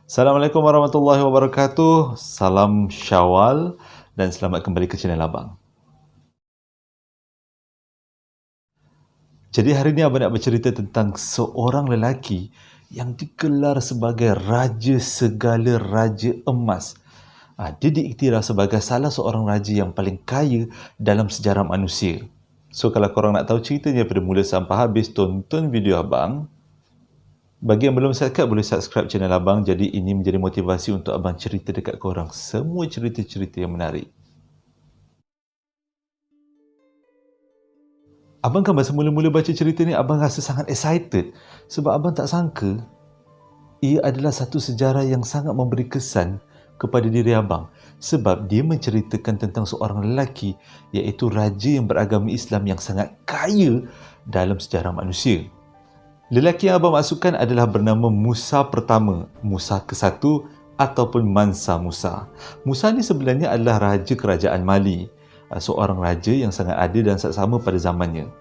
Assalamualaikum warahmatullahi wabarakatuh. Salam Syawal dan selamat kembali ke channel Abang. Jadi hari ini Abang nak bercerita tentang seorang lelaki yang digelar sebagai Raja Segala Raja Emas. Dia diiktiraf sebagai salah seorang raja yang paling kaya dalam sejarah manusia. So kalau korang nak tahu ceritanya pada mula sampai habis, tonton video Abang. Bagi yang belum subscribe, boleh subscribe channel Abang. Jadi ini menjadi motivasi untuk Abang cerita dekat korang semua cerita-cerita yang menarik. Abang kan masa mula-mula baca cerita ni, Abang rasa sangat excited. Sebab Abang tak sangka ia adalah satu sejarah yang sangat memberi kesan kepada diri Abang. Sebab dia menceritakan tentang seorang lelaki, iaitu raja yang beragama Islam yang sangat kaya dalam sejarah manusia. Lelaki yang Abang maksudkan adalah bernama Musa pertama, Musa ke-1 ataupun Mansa Musa. Musa ni sebenarnya adalah raja kerajaan Mali, seorang raja yang sangat adil dan saksama pada zamannya.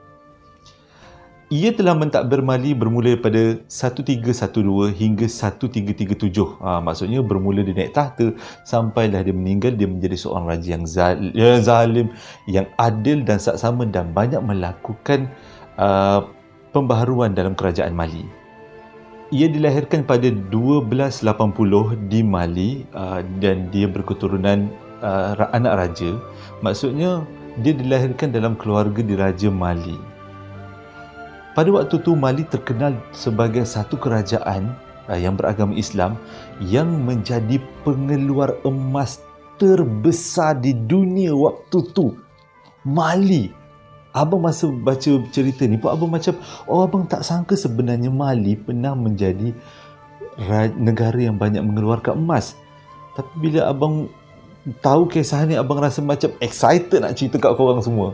Ia telah mentadbir Mali bermula daripada 1312 hingga 1337. Maksudnya bermula dia naik tahta sampailah dia meninggal, dia menjadi seorang raja yang zalim, yang adil dan saksama dan banyak melakukan pembaharuan dalam kerajaan Mali. Ia dilahirkan pada 1280 di Mali dan dia berketurunan anak raja. Maksudnya dia dilahirkan dalam keluarga diraja Mali. Pada waktu itu Mali terkenal sebagai satu kerajaan yang beragama Islam yang menjadi pengeluar emas terbesar di dunia waktu itu. Mali. Abang masa baca cerita ni pun abang macam, abang tak sangka sebenarnya Mali pernah menjadi negara yang banyak mengeluarkan emas. Tapi bila abang tahu kisah ni, abang rasa macam excited nak cerita kat korang semua.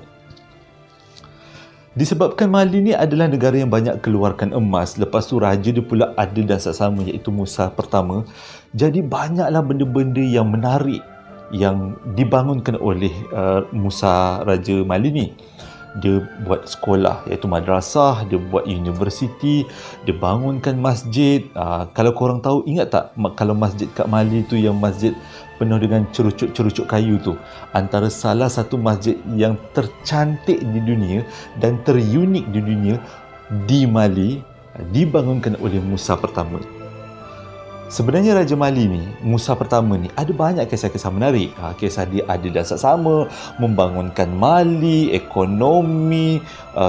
Disebabkan Mali ni adalah negara yang banyak keluarkan emas, lepas tu raja dia pula adil dan saksama, iaitu Musa pertama. Jadi banyaklah benda-benda yang menarik yang dibangunkan oleh Musa Raja Mali ni. Dia buat sekolah iaitu madrasah, dia buat universiti, dia bangunkan masjid. Kalau korang tahu, ingat tak kalau masjid kat Mali tu yang masjid penuh dengan cerucuk-cerucuk kayu tu, antara salah satu masjid yang tercantik di dunia dan terunik di dunia di Mali, dibangunkan oleh Musa pertama. Sebenarnya Raja Mali ni, Musa pertama ni, ada banyak kisah-kisah menarik. Kisah dia adil dan saksama, membangunkan Mali, ekonomi,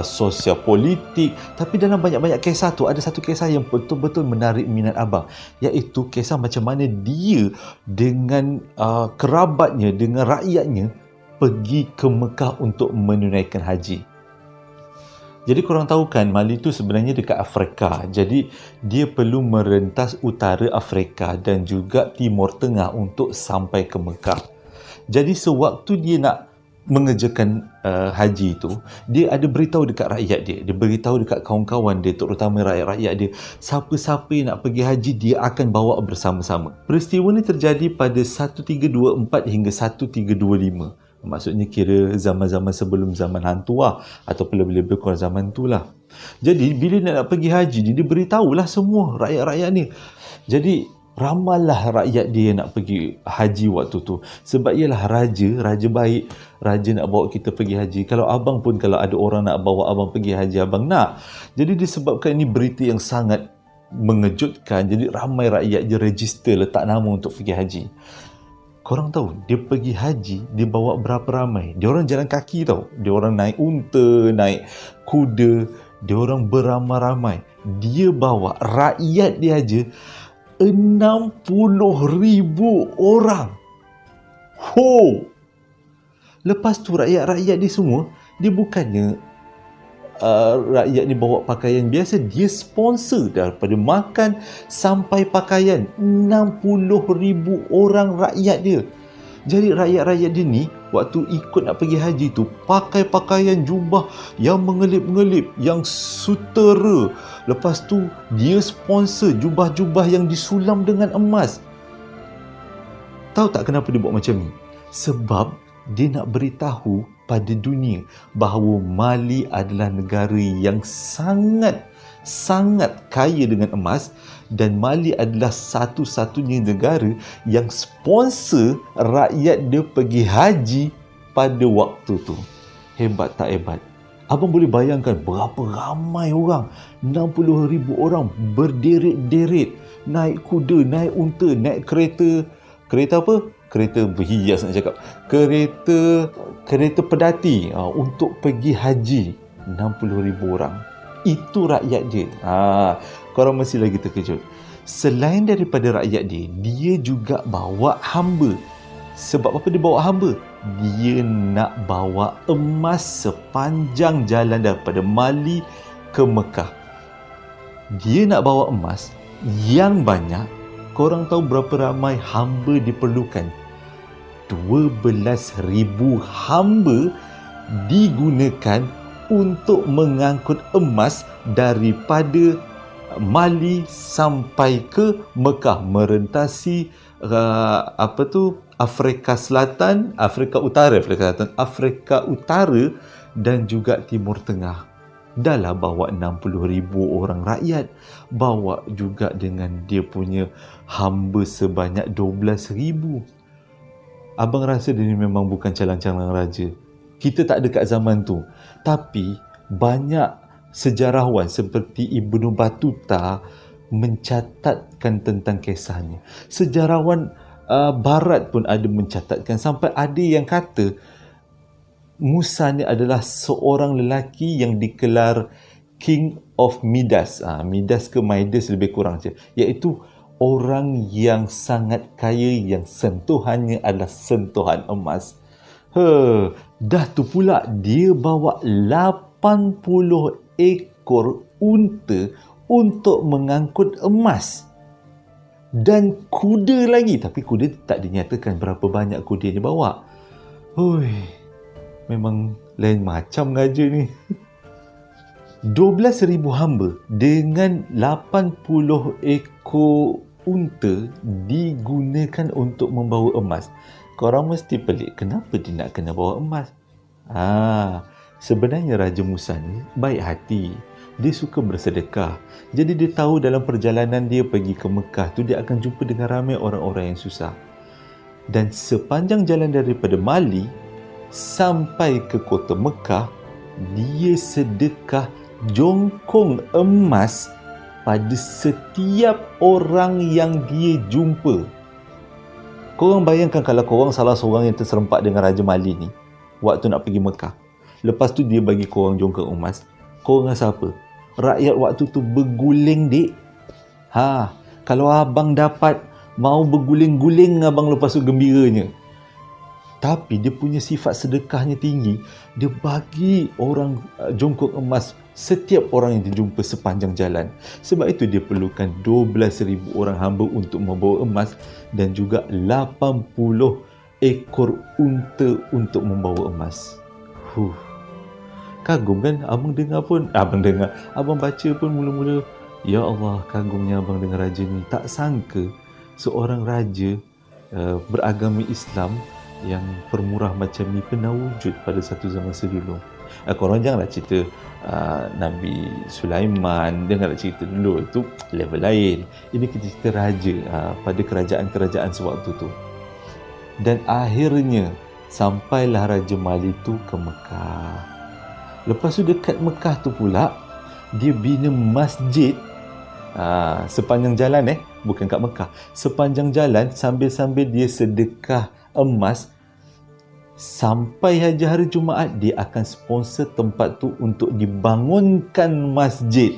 sosial politik. Tapi dalam banyak-banyak kisah tu, ada satu kisah yang betul-betul menarik minat abang, iaitu kisah macam mana dia dengan kerabatnya, dengan rakyatnya pergi ke Mekah untuk menunaikan haji. Jadi korang tahu kan, Mali tu sebenarnya dekat Afrika. Jadi dia perlu merentas utara Afrika dan juga Timur Tengah untuk sampai ke Mekah. Jadi sewaktu dia nak mengerjakan haji itu, dia ada beritahu dekat rakyat dia. Dia beritahu dekat kawan-kawan dia, terutama rakyat-rakyat dia, siapa-siapa yang nak pergi haji, dia akan bawa bersama-sama. Peristiwa ni terjadi pada 1324 hingga 1325. Maksudnya kira zaman-zaman sebelum zaman hantu atau lebih-lebih kurang zaman tu lah. Jadi bila nak pergi haji, dia beritahulah semua rakyat-rakyat ni. Jadi ramailah rakyat dia nak pergi haji waktu tu. Sebab ialah raja baik, raja nak bawa kita pergi haji. Kalau abang pun, kalau ada orang nak bawa abang pergi haji, abang nak. Jadi disebabkan ini berita yang sangat mengejutkan, jadi ramai rakyat dia register letak nama untuk pergi haji. Korang tahu, dia pergi haji, dia bawa berapa ramai? Dia orang jalan kaki tau. Dia orang naik unta, naik kuda. Dia orang beramai-ramai. Dia bawa rakyat dia aja 60,000 orang. Lepas tu rakyat-rakyat dia semua, dia bukannya rakyat ni bawa pakaian biasa, dia sponsor daripada makan sampai pakaian. 60,000 orang rakyat dia. Jadi rakyat-rakyat dia ni waktu ikut nak pergi haji tu pakai pakaian jubah yang mengelip-ngelip, yang sutera. Lepas tu dia sponsor jubah-jubah yang disulam dengan emas. Tahu tak kenapa dia buat macam ni? Sebab dia nak beritahu pada dunia bahawa Mali adalah negara yang sangat sangat kaya dengan emas, dan Mali adalah satu-satunya negara yang sponsor rakyat dia pergi haji pada waktu tu. Hebat tak hebat? Abang boleh bayangkan berapa ramai orang, 60,000 orang berderet-deret, naik kuda, naik unta, naik kereta. Kereta apa? Kereta berhias nak cakap. Kereta pedati untuk pergi haji. 60,000 orang. Itu rakyat dia. Korang mesti lagi terkejut. Selain daripada rakyat dia, dia juga bawa hamba. Sebab apa dia bawa hamba? Dia nak bawa emas sepanjang jalan daripada Mali ke Mekah. Dia nak bawa emas yang banyak. Korang tahu berapa ramai hamba diperlukan? 12,000 hamba digunakan untuk mengangkut emas daripada Mali sampai ke Mekah, merentasi Afrika Selatan, Afrika Utara dan juga Timur Tengah. Dahlah bawa 60,000 orang rakyat, bawa juga dengan dia punya hamba sebanyak 12,000. Abang rasa dia ni memang bukan calang-calang raja. Kita tak ada kat zaman tu. Tapi banyak sejarawan seperti Ibnu Battuta mencatatkan tentang kisahnya. Sejarawan Barat pun ada mencatatkan, sampai ada yang kata Musa ni adalah seorang lelaki yang dikelar King of Midas. Midas ke Midas lebih kurang je. Iaitu orang yang sangat kaya, yang sentuhannya adalah sentuhan emas. Dah tu pula dia bawa 80 ekor unta untuk mengangkut emas. Dan kuda lagi. Tapi kuda tak dinyatakan berapa banyak kuda yang dia bawa. Memang lain macam raja ni. 12,000 hamba dengan 80 ekor unta digunakan untuk membawa emas. Korang mesti pelik, kenapa dia nak kena bawa emas? Sebenarnya Raja Musa ni baik hati. Dia suka bersedekah. Jadi dia tahu dalam perjalanan dia pergi ke Mekah tu, dia akan jumpa dengan ramai orang-orang yang susah. Dan sepanjang jalan daripada Mali sampai ke kota Mekah, dia sedekah jongkong emas pada setiap orang yang dia jumpa. Korang bayangkan kalau korang salah seorang yang terserempak dengan Raja Mali ni waktu nak pergi Mekah. Lepas tu dia bagi korang jongkong emas. Korang rasa apa? Rakyat waktu tu berguling, dik. Kalau abang dapat, mau berguling-guling abang lepas tu gembiranya. Tapi dia punya sifat sedekahnya tinggi. Dia bagi orang jongkok emas setiap orang yang dia jumpa sepanjang jalan. Sebab itu dia perlukan 12,000 orang hamba untuk membawa emas dan juga 80 ekor unta untuk membawa emas. Kagum kan? Abang baca pun mula-mula, ya Allah, kagumnya abang dengan raja ni. Tak sangka seorang raja beragama Islam yang permurah macam ni pernah wujud pada satu zaman sedulu. Korang janganlah cerita Nabi Sulaiman, janganlah cerita dulu, itu level lain. Ini kita cerita raja pada kerajaan-kerajaan sewaktu tu. Dan akhirnya sampailah Raja Mali tu ke Mekah. Lepas tu dekat Mekah tu pula dia bina masjid sepanjang jalan, bukan kat Mekah. Sepanjang jalan sambil-sambil dia sedekah emas. Sampai hari Jumaat dia akan sponsor tempat tu untuk dibangunkan masjid.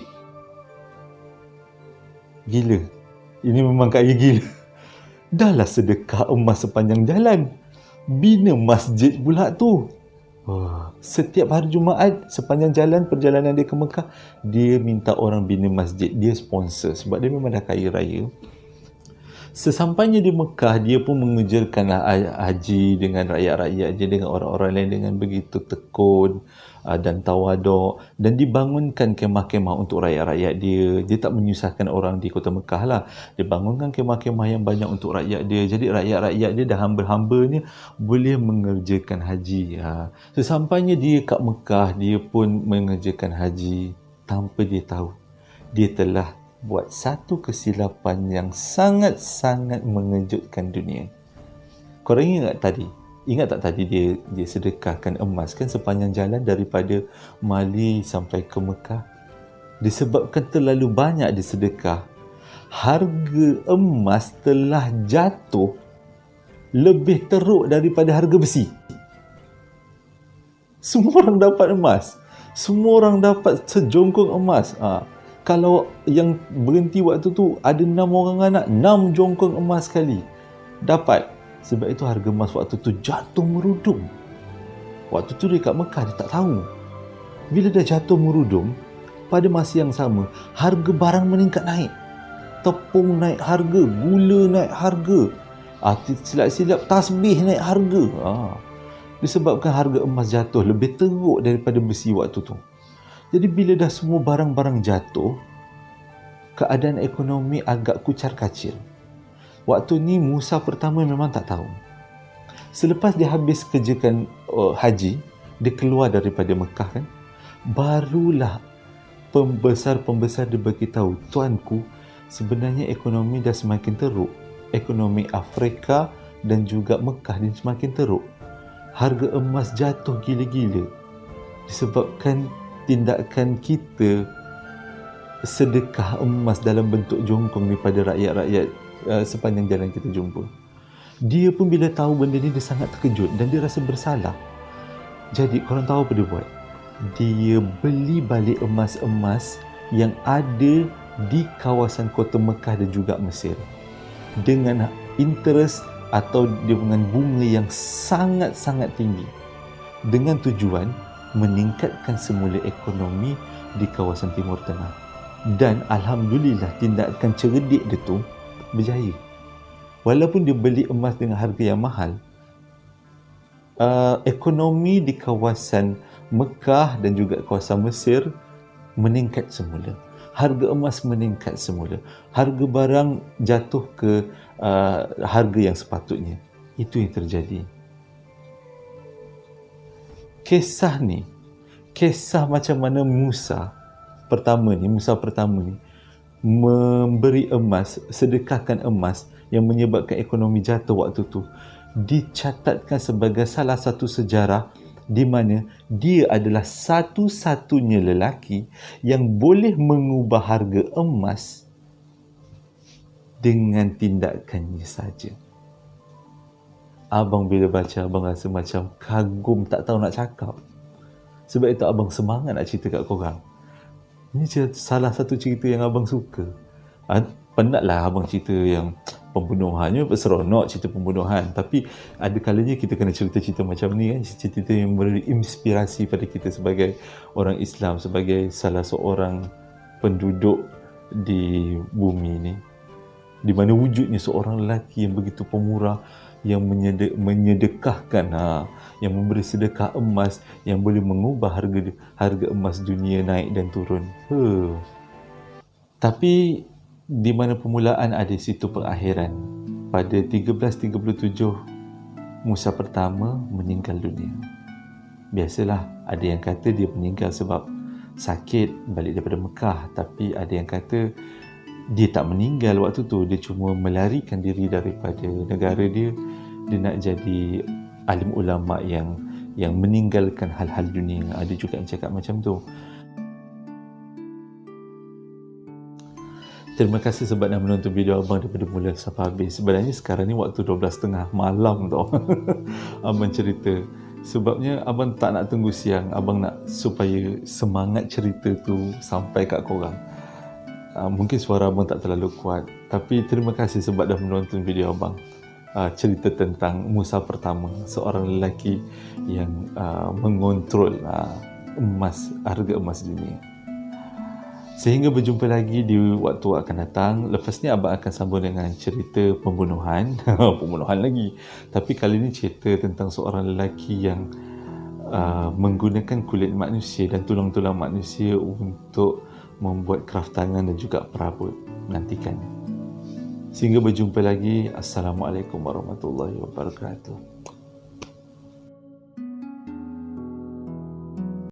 Gila. Ini memang kaya gila. Dahlah sedekah emas sepanjang jalan, bina masjid pula tu. Setiap hari Jumaat sepanjang jalan perjalanan dia ke Mekah, dia minta orang bina masjid, dia sponsor sebab dia memang dah kaya raya. Sesampainya di Mekah, dia pun mengejarkanlah haji dengan rakyat-rakyat dia, dengan orang-orang lain dengan begitu tekun dan tawaduk, dan dibangunkan kemah-kemah untuk rakyat-rakyat dia. Dia tak menyusahkan orang di kota Mekah lah. Dia bangunkan kemah-kemah yang banyak untuk rakyat dia. Jadi rakyat-rakyat dia dan hamba-hambanya boleh mengerjakan haji. Sesampainya dia kat Mekah, dia pun mengerjakan haji tanpa dia tahu. dia telah buat satu kesilapan yang sangat-sangat mengejutkan dunia. Korang ingat tadi? Ingat tak tadi dia sedekahkan emas kan sepanjang jalan daripada Mali sampai ke Mekah? Disebabkan terlalu banyak dia sedekah, harga emas telah jatuh lebih teruk daripada harga besi. Semua orang dapat emas. Semua orang dapat sejongkong emas. Kalau yang berhenti waktu tu ada 6 orang anak, 6 jongkong emas sekali dapat. Sebab itu harga emas waktu tu jatuh merudum. Waktu tu dia kat Mekah, dia tak tahu. Bila dah jatuh merudum, pada masa yang sama, harga barang meningkat naik. Tepung naik harga, gula naik harga. Silap-silap tasbih naik harga. Disebabkan harga emas jatuh lebih teruk daripada besi waktu tu. Jadi bila dah semua barang-barang jatuh, keadaan ekonomi agak kucar kacir. Waktu ni Musa pertama memang tak tahu. Selepas dia habis kerjakan haji, dia keluar daripada Mekah kan, barulah pembesar-pembesar dia beritahu, tuanku, sebenarnya ekonomi dah semakin teruk. Ekonomi Afrika dan juga Mekah dia semakin teruk. Harga emas jatuh gila-gila disebabkan tindakan kita sedekah emas dalam bentuk jongkong daripada rakyat-rakyat sepanjang jalan kita jumpa. Dia pun bila tahu benda ni, dia sangat terkejut dan dia rasa bersalah. Jadi korang tahu apa dia buat? Dia beli balik emas-emas yang ada di kawasan kota Mekah dan juga Mesir dengan interest atau dengan bunga yang sangat-sangat tinggi, dengan tujuan meningkatkan semula ekonomi di kawasan Timur Tengah. Dan Alhamdulillah tindakan cerdik dia tu berjaya. Walaupun dia beli emas dengan harga yang mahal, ekonomi di kawasan Mekah dan juga kawasan Mesir meningkat semula. Harga emas meningkat semula. Harga barang jatuh ke harga yang sepatutnya. Itu yang terjadi. Kisah ni, kisah macam mana Musa pertama ni memberi emas, sedekahkan emas yang menyebabkan ekonomi jatuh waktu tu, dicatatkan sebagai salah satu sejarah di mana dia adalah satu-satunya lelaki yang boleh mengubah harga emas dengan tindakannya saja. Abang bila baca, abang rasa macam kagum, tak tahu nak cakap. Sebab itu abang semangat nak cerita kat korang. Ini salah satu cerita yang abang suka. Penatlah abang cerita yang pembunuhannya seronok, cerita pembunuhan, tapi ada kalanya kita kena cerita-cerita macam ni kan, cerita yang memberi inspirasi pada kita sebagai orang Islam, sebagai salah seorang penduduk di bumi ni, di mana wujudnya seorang lelaki yang begitu pemurah, yang menyedekahkan, yang memberi sedekah emas yang boleh mengubah harga emas dunia naik dan turun. Tapi di mana permulaan ada situ pengakhiran. Pada 1337 Musa pertama meninggal dunia. Biasalah, ada yang kata dia meninggal sebab sakit balik daripada Mekah, tapi ada yang kata dia tak meninggal waktu tu, dia cuma melarikan diri daripada negara dia. Dia nak jadi alim ulama yang meninggalkan hal-hal dunia. Ada juga yang cakap macam tu. Terima kasih sebab dah menonton video abang daripada mula sampai habis. Sebenarnya sekarang ni waktu 12.30 malam tau. Abang cerita. Sebabnya abang tak nak tunggu siang. Abang nak supaya semangat cerita tu sampai kat korang. Mungkin suara abang tak terlalu kuat, tapi terima kasih sebab dah menonton video abang. Cerita tentang Musa pertama, seorang lelaki yang mengontrol harga emas dunia. Sehingga berjumpa lagi di waktu akan datang. Lepas ni abang akan sambung dengan cerita pembunuhan. Pembunuhan lagi. Tapi kali ni cerita tentang seorang lelaki yang menggunakan kulit manusia dan tulang-tulang manusia untuk membuat kraft tangan dan juga perabot. Nantikan. Sehingga berjumpa lagi. Assalamualaikum warahmatullahi wabarakatuh.